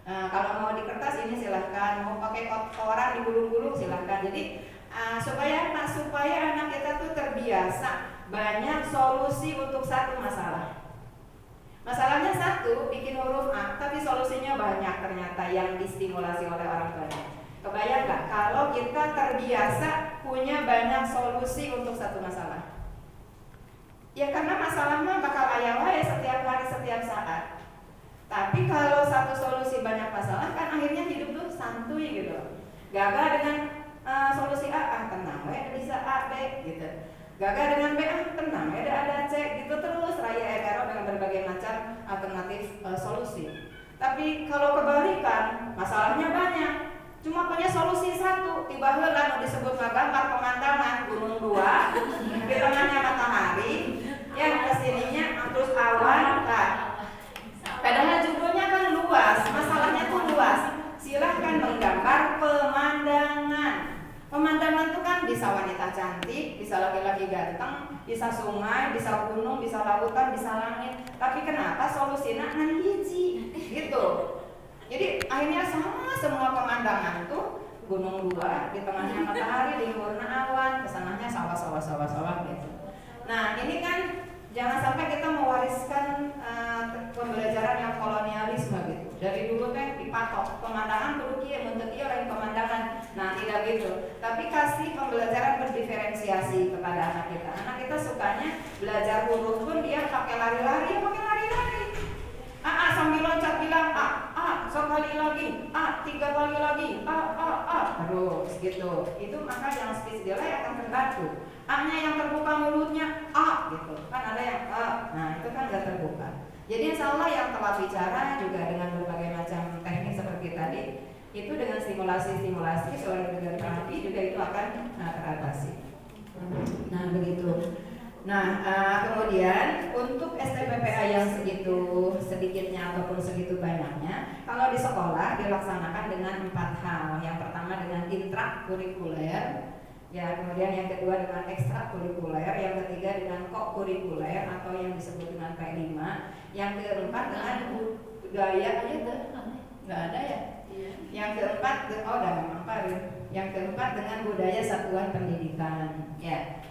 Kalau mau di kertas ini silahkan, mau pakai koran digulung-gulung silahkan. Jadi supaya anak kita tuh terbiasa banyak solusi untuk satu masalah. Masalahnya satu, bikin huruf A, tapi solusinya banyak ternyata yang distimulasi oleh orang tuanya. Kebayang gak kalau kita terbiasa punya banyak solusi untuk satu masalah? Ya karena masalahnya bakal ayah wae setiap hari, setiap saat. Tapi kalau satu solusi banyak masalah kan akhirnya hidup tuh santuy gitu. Gagal dengan solusi A, tenang wae bisa A, B gitu. Gagal dengan B, tenang ya ada C gitu terus raya error dengan berbagai macam alternatif solusi. Tapi kalau kebalikan, masalahnya banyak, cuma punya solusi satu, tiba heula disebut gambar pemandangan gunung dua, di tengahnya matahari, yang kesininya terus awan. Padahal judulnya kan luas, masalahnya tuh luas. Silahkan menggambar pemandangan. Pemandangan itu kan bisa wanita cantik, bisa laki-laki ganteng, bisa sungai, bisa gunung, bisa lautan, bisa langit. Tapi kenapa solusinya ngan hiji gitu. Jadi akhirnya sama semua pemandangan tuh gunung dua, di tengahnya matahari, di luarnya awan, kesananya sawah gitu. Nah ini kan jangan sampai kita mewariskan pembelajaran yang kolonialisme gitu. Dari dulu kan dipatok pemandangan kudu kieu mun teu kieu lain pemandangan. Nah, tidak gitu. Tapi kasih pembelajaran berdiferensiasi kepada anak kita. Anak kita sukanya belajar huruf pun dia pakai lari-lari, A sambil loncat bilang A, sekali lagi, A, 3 kali lagi, A, terus gitu. Itu maka yang speech delay akan terbantu. A-nya yang terbuka mulutnya A gitu. Kan ada yang A. Nah, itu kan gak terbuka. Jadi insya Allah yang telah bicara juga dengan berbagai macam teknik seperti tadi, itu dengan stimulasi selain dengan terapi juga itu akan teratasi. Nah begitu. Nah kemudian untuk STPPA yang segitu sedikitnya ataupun segitu banyaknya, kalau di sekolah dilaksanakan dengan 4 hal. Yang pertama dengan intrakurikuler, ya kemudian yang kedua dengan ekstrakurikuler, yang ketiga dengan kokurikuler atau yang disebut dengan P5, yang keempat dengan budaya aja tuh nggak ada ya. Yang keempat yang keempat dengan budaya satuan pendidikan ya.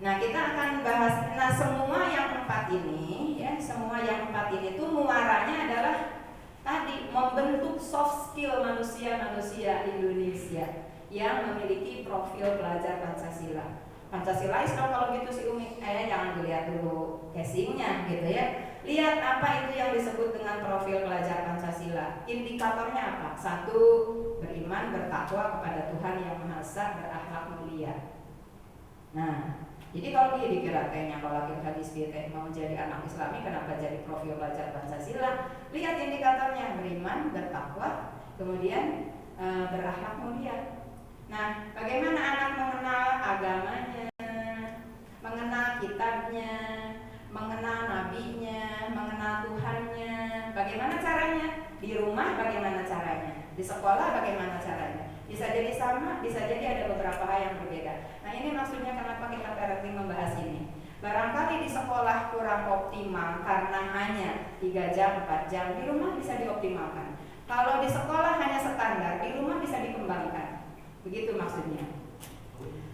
Nah kita akan bahas semua yang 4 ini ya, semua yang 4 ini tuh muaranya adalah tadi membentuk soft skill manusia Indonesia yang memiliki profil pelajar Pancasila. Pancasilais dong kalau gitu si Umi. Jangan dilihat dulu casingnya gitu ya. Lihat apa itu yang disebut dengan profil pelajar Pancasila. Indikatornya apa? 1, beriman, bertakwa kepada Tuhan Yang Maha Esa, berakhlak mulia. Nah, jadi kalau dia dikira kayaknya kalau kita hadis dia mau jadi anak Islami, kenapa jadi profil pelajar Pancasila? Lihat indikatornya, beriman, bertakwa, kemudian berakhlak mulia. Nah, bagaimana anak mengenal agamanya, mengenal kitabnya, mengenal nabinya, mengenal Tuhannya? Bagaimana caranya? Di rumah bagaimana caranya? Di sekolah bagaimana caranya? Bisa jadi sama, bisa jadi ada beberapa hal yang berbeda. Nah ini maksudnya kenapa kita parenting membahas ini. Barangkali di sekolah kurang optimal karena hanya 3 jam, 4 jam, di rumah bisa dioptimalkan. Kalau di sekolah hanya standar, di rumah bisa dikembangkan. Begitu maksudnya.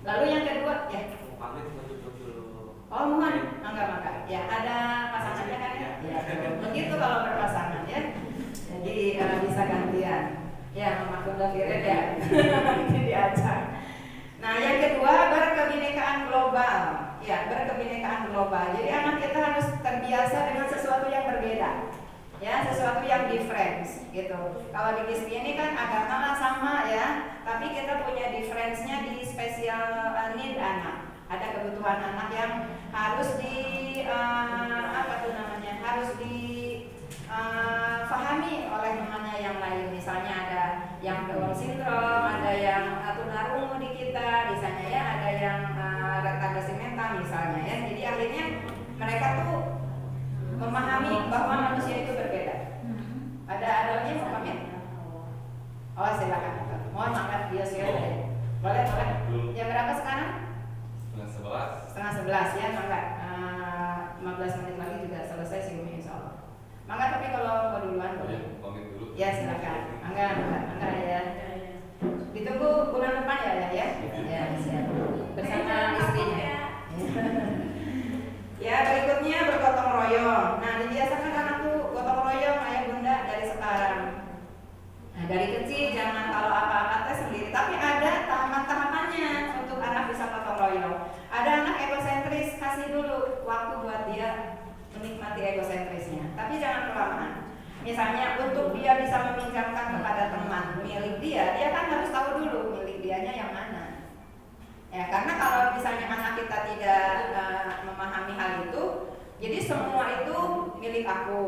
Lalu yang kedua, ya. Oh mohon, enggak. Ya ada pasangannya kan ya. Begitu kalau berpasangan ya. Jadi bisa gantian. Ya, Mama Tunda Firet ya. Diajak. Nah, yang kedua berkebinekaan global. Ya, berkebinekaan global. Jadi anak kita harus terbiasa dengan sesuatu yang berbeda. Ya, sesuatu yang difference gitu. Kalau di KISP ini kan agama sama ya, tapi kita punya difference-nya di special need anak. Ada kebutuhan anak yang harus harus difahami oleh temannya yang lain. Misalnya ada yang Down syndrome, ada yang tunarungu di kita, misalnya ya, ada yang retardasi mental misalnya ya. Jadi akhirnya mereka tuh memahami bahwa manusia itu berbeda. Ada adanya paham? Oh silakan. Mohon maaf dia share. Boleh. Jam berapa sekarang? Setengah 11 ya, mangga. 15 menit lagi juga selesai sih insya Allah. Mangga tapi kalau mau duluan boleh. Pamit dulu. Ya silakan. Enggak ya. Ditunggu bulan depan ya. Ya siap. Bersama istrinya. Ya berikutnya bergotong royong. Nah dibiasakan anak tuh gotong royong ayah bunda dari sekarang. Nah dari kecil jangan kalau apa-apa tes sendiri. Tapi ada tahapan-tahapannya untuk anak bisa gotong royong. Ada anak egosentris, kasih dulu waktu buat dia menikmati egosentrisnya. Tapi jangan kelamaan. Misalnya untuk dia bisa meminjamkan kepada teman milik dia kan harus tahu dulu milik dianya yang mana. Ya, karena kalau misalnya anak kita tidak memahami hal itu, jadi semua itu milik aku,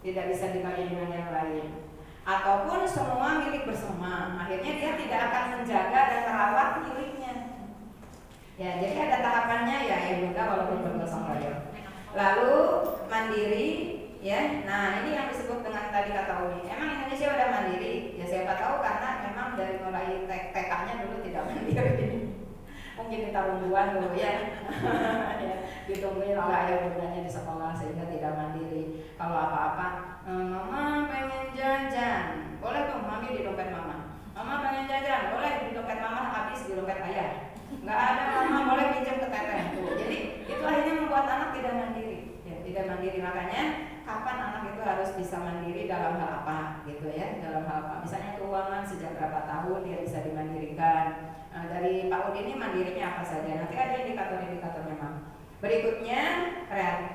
tidak bisa dibagi dengan yang lain. Ataupun semua milik bersama, akhirnya dia tidak akan menjaga dan merawat miliknya. Ya, jadi ada tahapannya ya bunda walaupun bergotong royong. Lalu mandiri. Ya, nah ini yang disebut dengan tadi kata Umi. Emang Indonesia udah mandiri? Ya siapa tahu karena memang dari mulai TK-nya dulu tidak mandiri. Mungkin di tahun-tahun dulu ya. Ya, ditungguin oleh ayah bundanya di sekolah sehingga tidak mandiri. Kalau apa-apa, mama pengen jajan, boleh tuh mami di dompet mama. Mama pengen jajan, boleh di dompet mama, habis di dompet ayah. Nggak ada mama boleh pinjam ke teteh tuh. Jadi itu akhirnya membuat anak tidak mandiri. Ya, tidak mandiri makanya. Kapan anak itu harus bisa mandiri dalam hal apa gitu ya, dalam hal apa misalnya keuangan sejak berapa tahun dia bisa dimandirikan. Nah, dari PAUD ini mandirinya apa saja, nanti ada indikator-indikatornya Mam. Berikutnya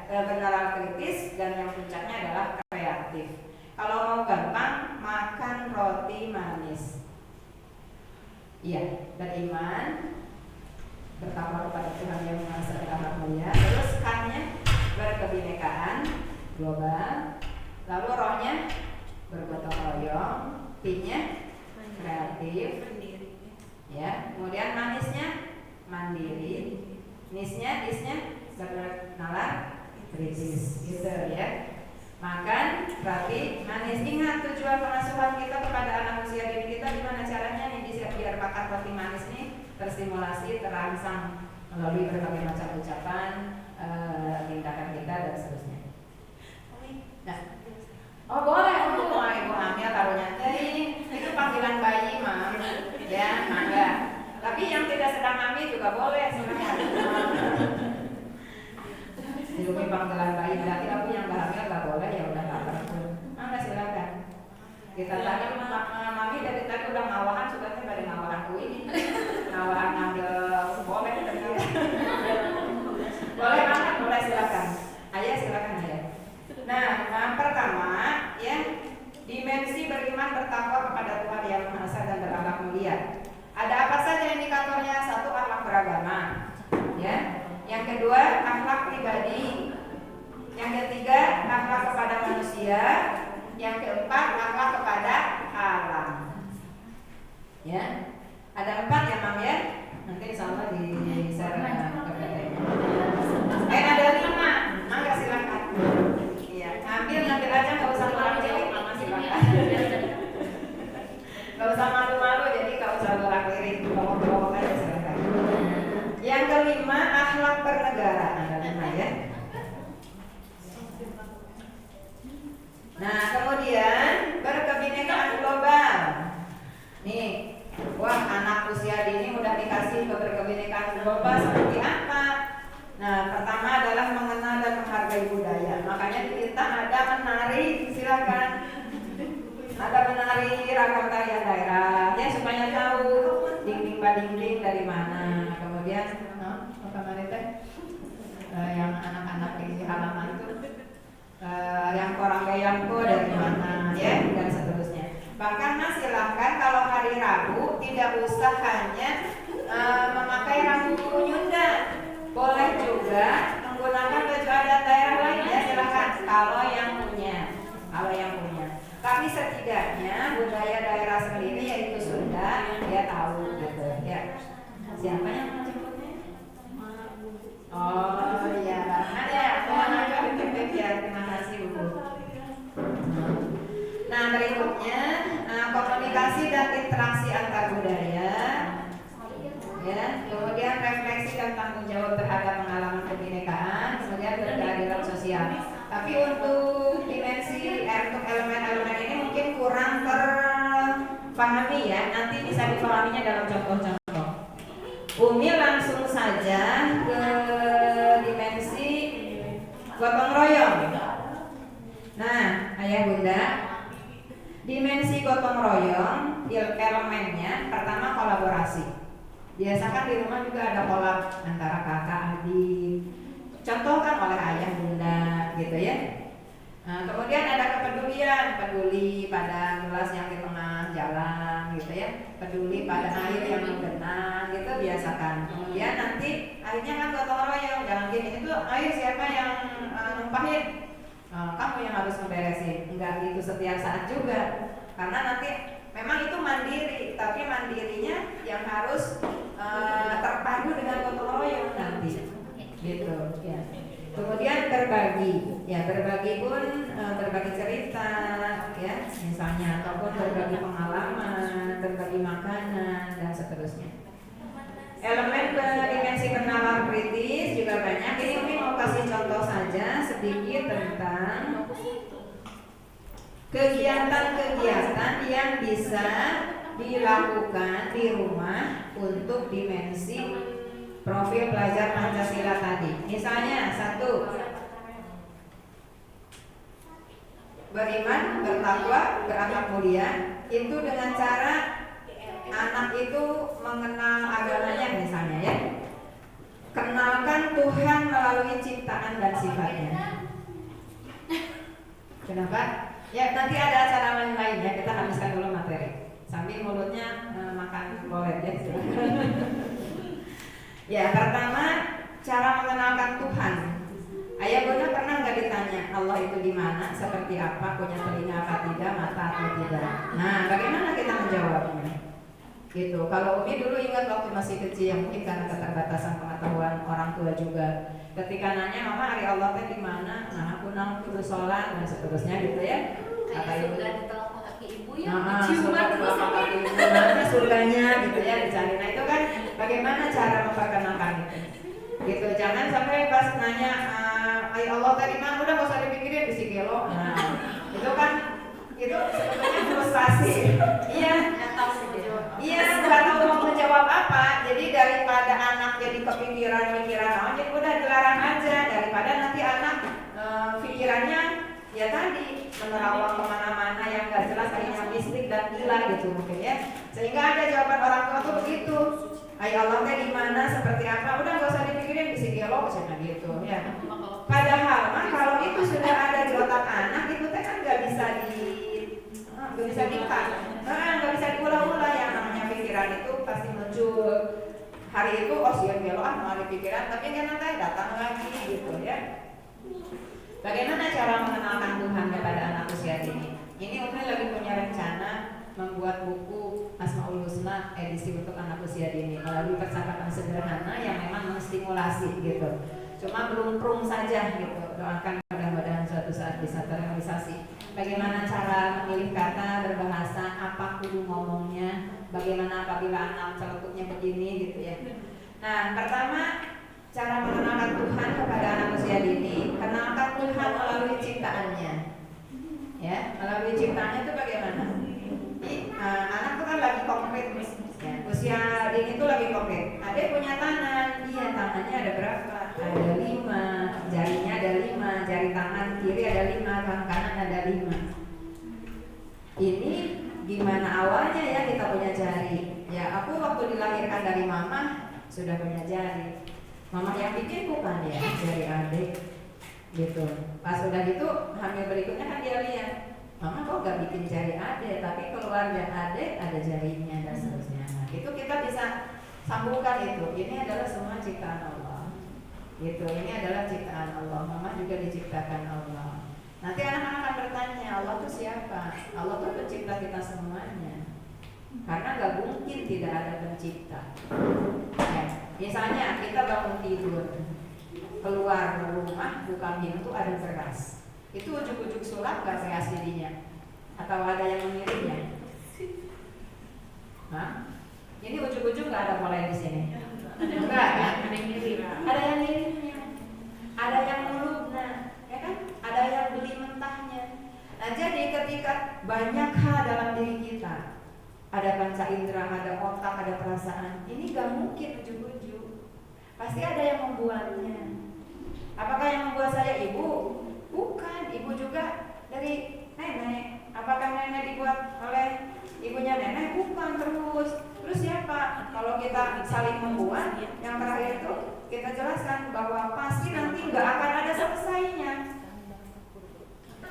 benaran kritis dan yang puncaknya adalah kreatif. Kalau mau gampang makan roti manis. Iya, beriman, bertakwa kepada Tuhan yang Maha Esa dan Maha Mulia. Terus K-nya berkebinekaan global, lalu rohnya bergotong royong, P-nya kreatif, ya. Kemudian manisnya mandiri, nisnya bernalar kritis, gitu ya. Makan berarti manis. Ingat tujuan pengasuhan kita kepada anak usia dini kita gimana caranya nih biar makan roti manis nih terstimulasi, terangsang melalui berbagai macam ucapan, tindakan kita dan seterusnya. Nah, oh boleh, Ibu hamil taruhnya. Itu panggilan bayi, Mam. Ya, mangga. Tapi yang tidak sedang hamil juga boleh, silakan. Ini panggilan bayi, berarti aku yang nggak hamil nggak boleh, ya udah nggak apa-apa. Mangga silakan. Kita tadi mami dari tadi udah ngawahan, sukanya pada ngawahan ini. Ngawahan ngambil boleh tadi. Boleh Mangga, boleh silakan. Ayah silakan ayah. Nah, pertama ya, dimensi beriman bertakwa kepada Tuhan yang Maha Esa dan berakhlak mulia. Ada apa saja indikatornya? Satu, akhlak beragama, ya. Yang kedua, akhlak pribadi. Yang ketiga, akhlak kepada manusia. Yang keempat, akhlak kepada alam. Ya, ada 4 ya Mam ya. Nanti insyaallah di share ada 5. Mangga silakan. Ngambil aja, nggak usah bolak-balik, Mama silakan. Nggak usah malu-malu, jadi nggak usah bolak-balik, bawa-bawa aja silakan. Yang kelima, akhlak bernegara. Ada 5 ya. Nah, kemudian berkebinekaan global. Nih, wah anak usia dini udah dikasih berkebinekaan global seperti apa? Nah, pertama adalah mengenal dan menghargai budaya. Makanya kita ada menari, silakan. Ada menari ragam tarian daerah, ya supaya tahu dinding badinding dari mana. Kemudian, apa namanya yang anak-anak di halaman itu, yang korang gayamko dari mana, ya dan seterusnya. Bahkan Mas silakan kalau hari Rabu tidak usah hanya memakai rambut nyunda. Boleh juga menggunakan baju adat daerah lain ya, silakan kalau yang punya. Tapi setidaknya budaya daerah sendiri yaitu Sunda dia tahu gitu ya. Siapa yang mau jemputnya? Oh iya, ada. Ya, terima kasih Bu. Nah berikutnya komunikasi dan interaksi antar budaya. Ya, kemudian refleksi dan tanggung jawab terhadap pengalaman kebinekaan, kemudian berkeadilan sosial. Tapi untuk dimensi untuk elemen-elemen ini mungkin kurang pahami ya, nanti bisa dipahaminya dalam contoh-contoh. Umi langsung saja ke dimensi gotong royong. Nah, ayah bunda, dimensi gotong royong elemennya pertama kolaborasi. Biasakan di rumah juga ada kolab antara kakak adik, contohkan oleh ayah bunda gitu ya. Nah, kemudian ada kepedulian, peduli pada gelas yang di tengah jalan gitu ya, peduli pada air yang menggenang gitu, biasakan. Kemudian nanti akhirnya kan gotong royong, jangan gini, itu air siapa yang numpahin? Kamu yang harus memberesin. Enggak gitu setiap saat juga, karena nanti memang itu mandiri, tapi mandirinya yang harus terpadu dengan gotong royong nanti gitu ya. Kemudian berbagi, ya berbagi pun berbagi cerita, ya misalnya, ataupun berbagi pengalaman, berbagi makanan dan seterusnya. Elemen dimensi bernalar kritis juga banyak. Ini Umi mau kasih contoh saja sedikit tentang kegiatan-kegiatan yang bisa dilakukan di rumah untuk dimensi profil belajar Pancasila tadi. Misalnya, 1, beriman, bertakwa, berakhlak mulia. Itu dengan cara anak itu mengenal agamanya misalnya ya. Kenalkan Tuhan melalui ciptaan dan sifatnya. Kenapa? Ya nanti ada acara lain-lain ya, kita habiskan dulu materi. Sambil mulutnya makan bolet ya. Ya, pertama cara mengenalkan Tuhan. Ayah bunda pernah nggak ditanya Allah itu di mana, seperti apa, punya telinga apa tidak, mata atau tidak? Nah, bagaimana kita menjawabnya? Gitu. Kalau Umi dulu ingat waktu masih kecil, yang mungkin karena keterbatasan pengetahuan orang tua juga, ketika nanya mama hari Allah di mana, nah aku kudu sholat dan seterusnya gitu ya. Kata ibu ditelepon kaki ibu ya, ciuman terus kaki ibu, nanti surganya gitu ya dicari. Nah itu kan bagaimana cara memperkenalkan itu, gitu. Jangan sampai pas nanya ay Allah tadi mana, udah gak usah dipikirin bisi gelo. Nah itu kan itu sebetulnya frustasi. Iya, nggak tahu mau menjawab apa. Jadi daripada anak jadi kepikiran jadi udah dilarang aja, daripada nanti anak pikirannya ya tadi menerawang kemana-mana yang nggak jelas, akhirnya mistik dan gila gitu mungkin ya. Sehingga ada jawaban orang tua tuh begitu, ay Allah di mana, seperti apa, udah nggak usah dipikirin bisi gelo misalnya gitu ya. Padahal kalau itu sudah ada di otak anak, itu kan nggak bisa dikat, nggak bisa diulang-ulang. Yang namanya pikiran itu pasti muncul hari itu, oh siang gelo mau ada pikiran, tapi kan nanti datang lagi gitu ya. Bagaimana cara mengenalkan Tuhan kepada anak usia dini? Ini Umi lagi punya rencana membuat buku Asmaul Husna edisi untuk anak usia dini melalui percakapan sederhana yang memang menstimulasi gitu. Cuma belum prung saja gitu. Doakan mudah-mudahan suatu saat bisa terrealisasi. Bagaimana cara memilih kata, berbahasa, apa kudu ngomongnya, bagaimana apabila anak celukupnya begini gitu ya. Nah, pertama cara mengenalkan Tuhan kepada anak usia dini, kenalkan Tuhan melalui ciptaannya. Ya, melalui ciptaannya itu bagaimana? Anak itu kan lagi konkret ya. Usia dini itu lagi konkret. Adek punya tangan, iya tangannya ada berapa? Ada 5, jarinya ada 5, jari tangan kiri ada 5, tangan kanan ada 5. Ini gimana awalnya ya kita punya jari? Ya aku waktu dilahirkan dari mama sudah punya jari. Mama yang bikin bukan ya, jari adik gitu. Pas udah gitu hamil berikutnya kan dia lihat, mama kok gak bikin jari adik, tapi keluarga adik ada jarinya dan seterusnya. Nah, itu kita bisa sambungkan itu. Ini adalah semua ciptaan Allah. Gitu. Ini adalah ciptaan Allah. Mama juga diciptakan Allah. Nanti anak-anak akan bertanya, Allah itu siapa? Allah itu pencipta kita semuanya. Karena gak mungkin tidak ada pencipta. Ya. Misalnya kita bangun tidur, keluar rumah, buka pintu ada beras. Itu ujuk-ujuk sulap gak beras jadinya? Atau ada yang mengirimnya? Hah? Ini ujuk-ujuk gak ada mulai di sini? Enggak kan? Ada yang ngirimnya, ada yang melubna, ya kan? Ada yang beli mentahnya. Nah jadi ketika banyak hal dalam diri kita, ada panca indera, ada otak, ada perasaan. Ini gak mungkin ujuk-ujuk. Pasti ada yang membuatnya. Apakah yang membuat saya ibu? Bukan, ibu juga dari nenek. Apakah nenek dibuat oleh ibunya nenek? Bukan. Terus siapa? Kalau kita saling membuat, yang terakhir itu kita jelaskan bahwa pasti nanti gak akan ada selesainya.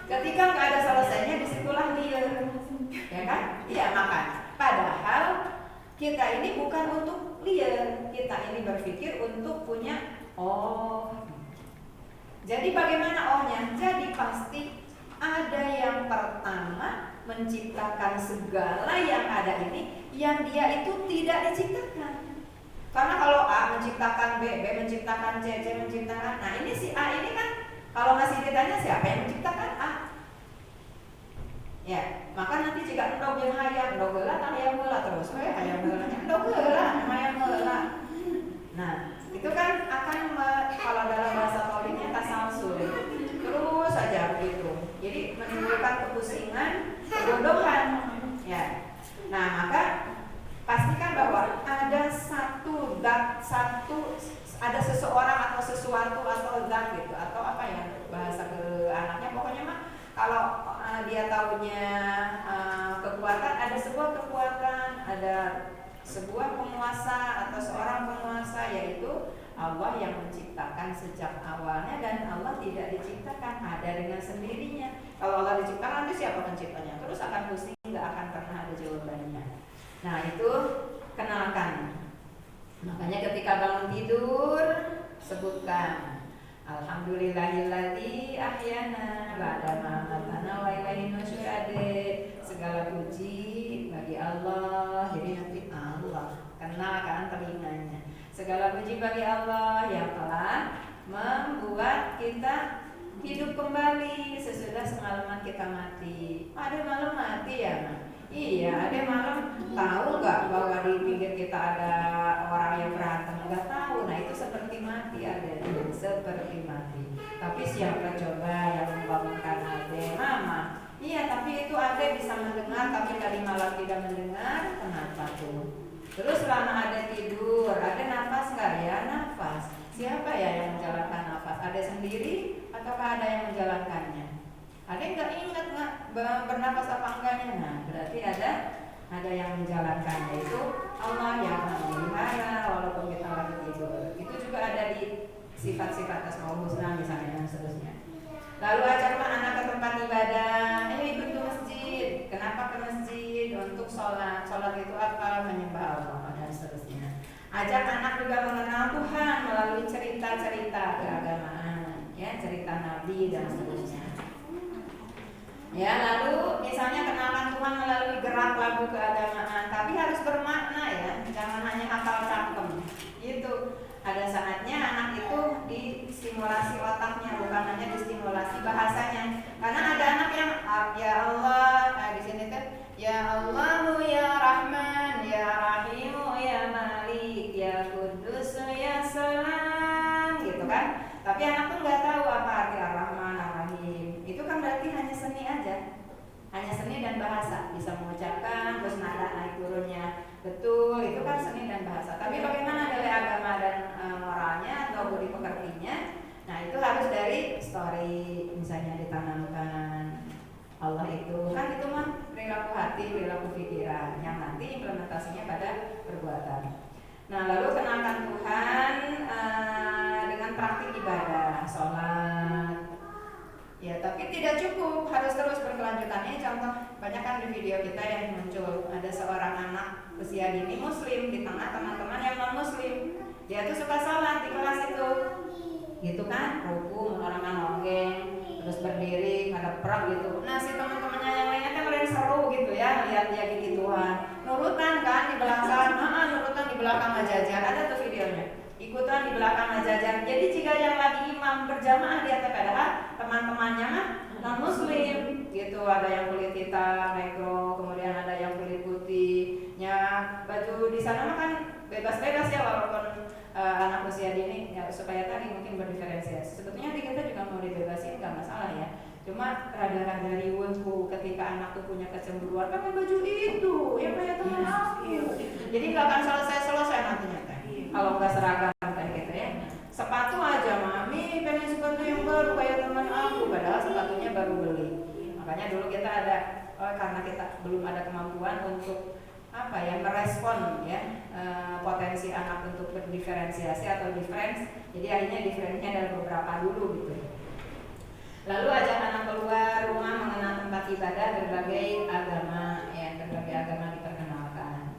Ketika nggak ada selesainya, disitulah liar, ya kan? Iya, makan. Padahal kita ini bukan untuk liar, kita ini berpikir untuk punya Jadi bagaimana ohnya? Jadi pasti ada yang pertama menciptakan segala yang ada ini, yang dia itu tidak diciptakan. Karena kalau A menciptakan B, B menciptakan C, C menciptakan. Nah ini si A ini kan, kalau masih ditanya siapa yang menciptakan A? Ya, maka nanti jika endog yang hayang, endog geula hayang geula terus, hayang geulanya endog geula, hayang geula. Nah, itu kan akan kalau dalam bahasa tauhidnya tasalsul. Terus saja begitu. Jadi menimbulkan kepusingan, kebodohan. Ya. Nah, maka pastikan bahwa ada ada seseorang atau sesuatu atau zat gitu, atau apa ya bahasa ke anaknya, pokoknya mah kalau dia taunya kekuatan, ada sebuah kekuatan, ada sebuah penguasa atau seorang penguasa, yaitu Allah yang menciptakan sejak awalnya, dan Allah tidak diciptakan, ada dengan sendirinya. Kalau Allah diciptakan, nanti siapa penciptanya? Terus akan pusing, nggak akan pernah ada jawabannya. Nah itu kenalkan. Makanya ketika bangun tidur sebutkan Alhamdulillahilladzi ahyana ba'da ma amatana wa ilaihi nusyur. Segala puji bagi Allah. Jadi nanti Allah kenalkan telinganya. Segala puji bagi Allah yang telah membuat kita hidup kembali sesudah semalaman kita mati. Ada malam mati ya, Ma? Iya, ada malam. Tahu nggak bahwa di pinggir kita ada orang yang berantem? Nggak tahu. Nah itu seperti mati, ada seperti mati. Tapi siapa coba yang membangunkan ada? Mama. Iya, tapi itu ada bisa mendengar, tapi tadi malam tidak mendengar. Kenapa tuh? Terus selama ada tidur, ada nafas nggak ya? Nafas. Siapa ya yang menjalankan nafas? Ada sendiri ataukah ada yang menjalankannya? Ada yang nggak ingat nggak bernafas apa enggaknya? Nah, berarti ada yang menjalankannya, itu Allah yang memelihara walaupun kita lagi tidur. Itu juga ada di sifat-sifat Asmaul Husna misalnya dan seterusnya. Lalu ajaklah anak ke tempat ibadah. Ayo ikut ke masjid. Kenapa ke masjid? Untuk sholat. Sholat itu apa? Menyembah Allah dan seterusnya. Ajak anak juga mengenal Tuhan melalui cerita-cerita keagamaan, ya, cerita Nabi dan seterusnya. Ya, lalu misalnya kenalan Tuhan melalui gerak lagu keagamaan, tapi harus bermakna ya, jangan hanya hafal cangkem. Gitu. Ada saatnya anak itu distimulasi otaknya, bukan hanya distimulasi bahasanya. Karena ada anak yang ya Allah, nah di sini tuh ya Allahu ya Rahman, ya Rahimu, ya Malik, ya Kudus, ya Salam, gitu kan. Tapi anak tuh nggak tahu apa arti Ar-Rahman, Ar-Rahim. Itu kan berarti hanya seni aja, hanya seni dan bahasa, bisa mengucapkan, terus nada naik turunnya betul, itu kan seni dan bahasa. Tapi bagaimana dari agama dan moralnya atau budi pekertinya? Nah itu harus dari story, misalnya ditanamkan Allah itu kan, itu mah perilaku hati, perilaku pikiran yang nanti implementasinya pada perbuatan. Nah lalu kenalkan Tuhan dengan praktik ibadah, sholat. Ya, tapi tidak cukup, harus terus berkelanjutan. Ini contoh banyak kan di video kita yang muncul, ada seorang anak usia dini muslim di tengah teman-teman yang non muslim. Dia tuh suka sholat di kelas itu, gitu kan, ruku, menorongkan nonggeng, terus berdiri, ngadep perang gitu. Nah si teman-temannya yang lainnya kan mulai seru gitu ya, lihat dia gituan, nurutan kan di belakang, nurutan di belakang aja, ada tuh videonya. Ikutan di belakang aja. Jadi jika yang lagi imam berjamaah di atas, padahal teman-temannya mah non muslim gitu, ada yang kulit hitam negro, kemudian ada yang kulit putihnya, baju di sana mah kan bebas-bebas ya, walaupun anak usia dini ya, supaya tadi mungkin berdiferensiasi. Sebetulnya di kita juga mau dibebasin nggak masalah ya, cuma rada-rada riweuh ketika anak tuh punya kecemburuan pakai baju itu ya kayak teman Jadi nggak akan selesai nantinya teh. Kalau nggak seragam kayak gitu ya. Sepatu aja, mami pengen sepatu yang baru kayak teman aku, padahal sepatunya baru beli. Makanya dulu kita ada, karena kita belum ada kemampuan untuk merespon ya potensi anak untuk berdiferensiasi atau difference. Jadi akhirnya difference-nya ada beberapa dulu gitu. Lalu ajak anak keluar rumah mengenal tempat ibadah berbagai agama, ya berbagai agama diperkenalkan.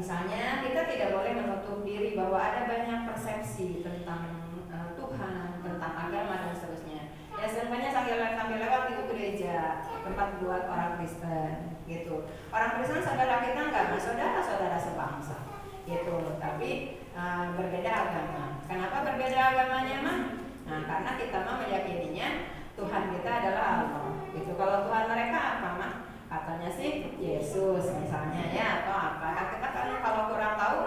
Misalnya kita tidak boleh menutup diri bahwa ada banyak persepsi tentang Tuhan, tentang agama dan seterusnya. Ya sebenarnya sambil lewat itu gereja, tempat buat orang Kristen gitu. Orang Kristen saudara kita enggak, saudara sebangsa gitu. Tapi berbeda agama. Kenapa berbeda agamanya mah? Nah, karena kita mah meyakininya Tuhan kita adalah Allah. Gitu. Kalau Tuhan mereka apa mah? Katanya sih Yesus misalnya ya atau apa. Kita kan kalau kurang tahu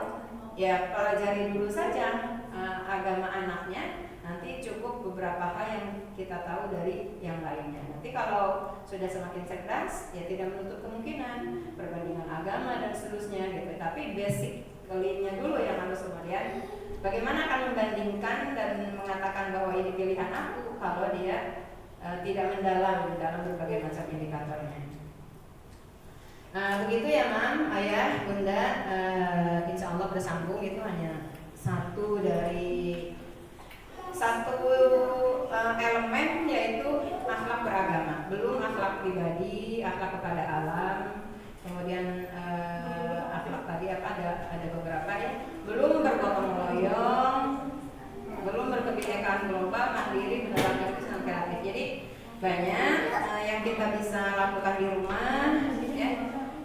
ya pelajari dulu saja agama anaknya. Nanti cukup beberapa hal yang kita tahu dari yang lainnya. Nanti kalau sudah semakin cerdas ya tidak menutup kemungkinan perbandingan agama dan seterusnya gitu. Tapi basic kelihnya dulu yang harus kemudian bagaimana akan membandingkan dan mengatakan bahwa ini pilihan aku kalau dia tidak mendalam dalam berbagai macam indikatornya. Nah begitu ya mam, ayah, bunda, insya Allah bersambung itu hanya satu elemen yaitu akhlak beragama, belum akhlak pribadi, akhlak kepada alam, kemudian akhlak tadi ada beberapa ya, belum bergotong royong, belum berkebinekaan global, mandiri, menerapkan Kristen kreatif. Jadi banyak yang kita bisa lakukan di rumah ya,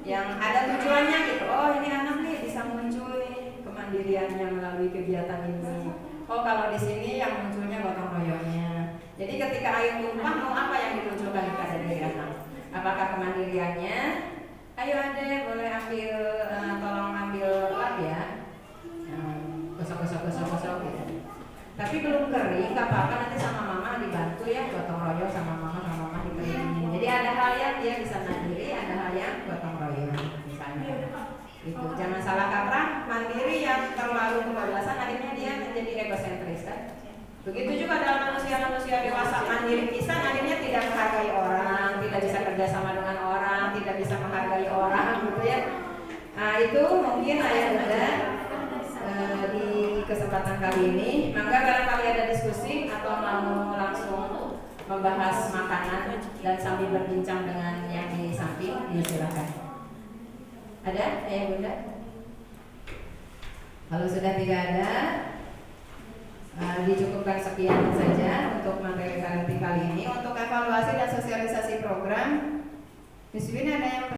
yang ada tujuannya gitu. Oh ini anak nih bisa muncul nih kemandiriannya melalui kegiatan ini. Oh kalau di sini yang munculnya gotong royongnya. Jadi ketika air tumpah mau apa yang dimunculkan pada diri anak? Apakah kemandiriannya? Ayo adek boleh tolong ambil lap ya. Gosok gitu. Tapi belum kering, nggak apa-apa nanti sama mama dibantu ya gotong royong sama mama dikeringin. Jadi ada hal yang dia bisa mandiri, ada hal yang gotong royong misalnya. Itu jangan salah kaprah, mandiri yang terlalu kebablasan akhirnya dia menjadi egosentris kan. Begitu juga dalam manusia dewasa mandiri pisan akhirnya tidak menghargai orang, tidak bisa kerja sama dengan orang, tidak bisa menghargai orang gitu ya. Nah itu mungkin ayah bunda di kesempatan kali ini. Maka barangkali ada diskusi atau mau langsung membahas makanan dan sambil berbincang dengan yang di samping, silakan. Ada ayah bunda? Kalau sudah tidak ada, dicukupkan sekian saja untuk materi parenting kali ini. Untuk evaluasi dan sosialisasi program, di sini ada yang